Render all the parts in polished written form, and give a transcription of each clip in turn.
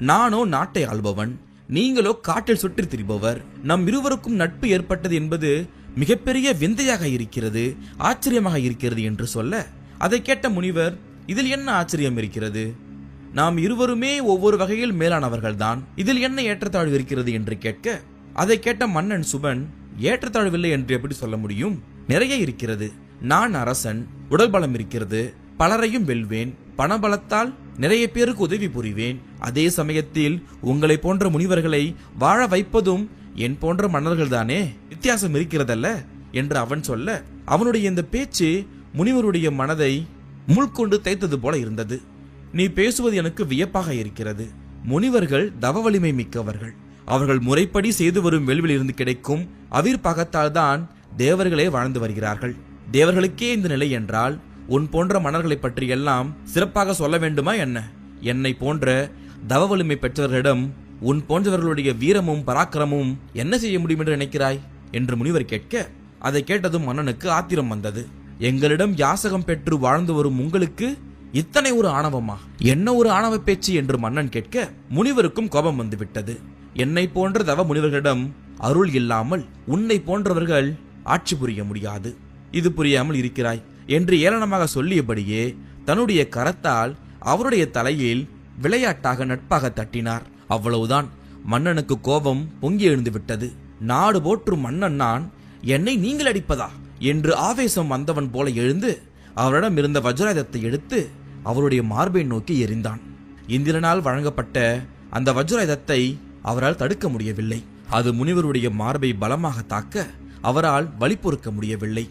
நானோ நாட்டை ஆள்பவன், நீங்களோ காட்டில் சுற்றித் திரிபவர். நம் இருவருக்கும் நட்பு ஏற்பட்டது என்பது மிகப்பெரிய விந்தையாக இருக்கிறது, ஆச்சரியமாக இருக்கிறது என்று சொல்ல, அதை கேட்ட முனிவர், இதில் என்ன ஆச்சரியம் இருக்கிறது? நாம் இருவருமே ஒவ்வொரு வகையில் மேலானவர்கள்தான், இதில் என்ன ஏற்றத்தாழ்வு இருக்கிறது என்று கேட்க, அதை கேட்ட மன்னன் சுபன், ஏற்றத்தாழ்வில்லை என்று எப்படி சொல்ல முடியும்? நிறைய இருக்கிறது. நான் அரசன், உடல் பலம் இருக்கிறது, பலரையும் வெல்வேன், பணபலத்தால் நிறைய பேருக்கு உதவி புரிவேன். அதே சமயத்தில் உங்களை போன்ற முனிவர்களை வாழ வைப்பதும் என் போன்ற மன்னர்கள் தானே, வித்தியாசம் இருக்கிறதல்ல என்று அவன் சொல்ல, அவனுடைய இந்த பேச்சு முனிவருடைய மனதை முள்கொண்டு தைத்தது போல இருந்தது. நீ பேசுவது எனக்கு வியப்பாக இருக்கிறது. முனிவர்கள் தவ வலிமை மிக்கவர்கள். அவர்கள் முறைப்படி செய்து வரும் வேள்வியிலிருந்து கிடைக்கும் அவிர்பாகத்தால் தான் தேவர்களே வாழ்ந்து வருகிறார்கள். தேவர்களுக்கே இந்த நிலை என்றால் உன் போன்ற மன்னர்களை பற்றி எல்லாம் சிறப்பாக சொல்ல வேண்டுமா என்ன? என்னை போன்ற தவ வலிமை பெற்றவர்களிடம் உன் போன்றவர்களுடைய வீரமும் பராக்கிரமும் என்ன செய்ய முடியும் என்று நினைக்கிறாய் என்று முனிவர் கேட்க, அதை கேட்டதும் மன்னனுக்கு ஆத்திரம் வந்தது. எங்களிடம் யாசகம் பெற்று வாழ்ந்து வரும் உங்களுக்கு இத்தனை ஒரு ஆணவமா? என்ன ஒரு ஆணவ பேச்சு என்று மன்னன் கேட்க, முனிவருக்கும் கோபம் வந்துவிட்டது. என்னை போன்ற தவ முனிவர்களிடம் அருள் இல்லாமல் உன்னை போன்றவர்கள் ஆட்சி புரிய முடியாது. இது புரியாமல் இருக்கிறாய் என்று ஏளனமாக சொல்லியபடியே தன்னுடைய கரத்தால் அவருடைய தலையில் விளையாட்டாக நட்பாக தட்டினார். அவ்வளவுதான். மன்னனுக்கு கோபம் பொங்கி எழுந்து விட்டது. நாடு போற்றும் மன்னன் நான், என்னை நீங்கள் அடிப்பதா என்று ஆவேசம் வந்தவன் போல எழுந்து அவரிடம் இருந்த வஜ்ராயுதத்தை எடுத்து அவருடைய மார்பை நோக்கி எறிந்தான். இந்திரனால் வழங்கப்பட்ட அந்த வஜ்ராயுதத்தை அவரால் தடுக்க முடியவில்லை. அது முனிவருடைய மார்பை பலமாக தாக்க அவரால் வலி பொறுக்க முடியவில்லை.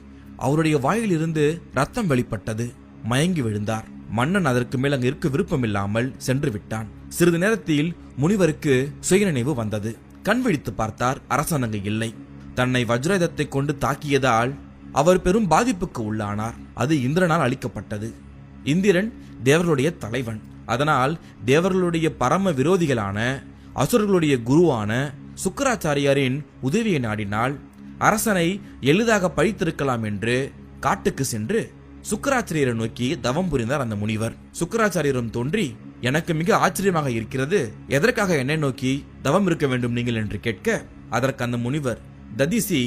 அவருடைய வாயிலிருந்து ரத்தம் வெளிப்பட்டது. மயங்கி விழுந்தார். மன்னன் அதற்கு மேல் அங்கு இருக்க விருப்பமில்லாமல் சென்று விட்டான். சிறிது நேரத்தில் முனிவருக்கு சுயநினைவு வந்தது. கண் விழித்து பார்த்தார். அரசன் அங்கு இல்லை. தன்னை வஜ்ராயுதத்தை கொண்டு தாக்கியதால் அவர் பெரும் பாதிப்புக்கு உள்ளானார். அது இந்திரனால் அளிக்கப்பட்டது. இந்திரன் தேவர்களுடைய தலைவன். அதனால் தேவர்களுடைய பரம விரோதிகளான அசுரர்களுடைய குருவான சுக்கராச்சாரியாரின் உதவியை நாடினால் அரசனை எளிதாக பழித்திருக்கலாம் என்று காட்டுக்கு சென்று சுக்கராச்சாரியரை நோக்கி தவம் புரிந்தார் அந்த முனிவர். சுக்கராச்சாரியரும் தோன்றி, எனக்கு மிக ஆச்சரியமாக இருக்கிறது, எதற்காக என்னை நோக்கி தவம் இருக்க வேண்டும் நீங்கள் என்று கேட்க, அதற்கு அந்த முனிவர், ததிசி,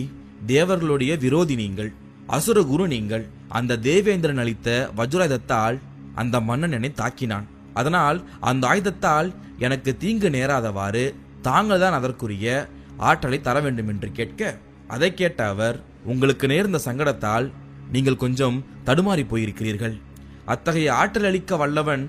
தேவர்களுடைய விரோதி நீங்கள், அசுர குரு நீங்கள். அந்த தேவேந்திரன் அளித்த வஜ்ராயுதத்தால் அந்த மன்னன் என்னை தாக்கினான். அதனால் அந்த ஆயுதத்தால் எனக்கு தீங்கு நேராதவாறு தாங்கள் தான் அதற்குரிய ஆற்றலை தர வேண்டும் என்று கேட்க, அதை கேட்ட அவர், உங்களுக்கு நேர்ந்த சங்கடத்தால் நீங்கள் கொஞ்சம் தடுமாறி போயிருக்கிறீர்கள். அத்தகைய ஆற்றல் அளிக்க வல்லவன்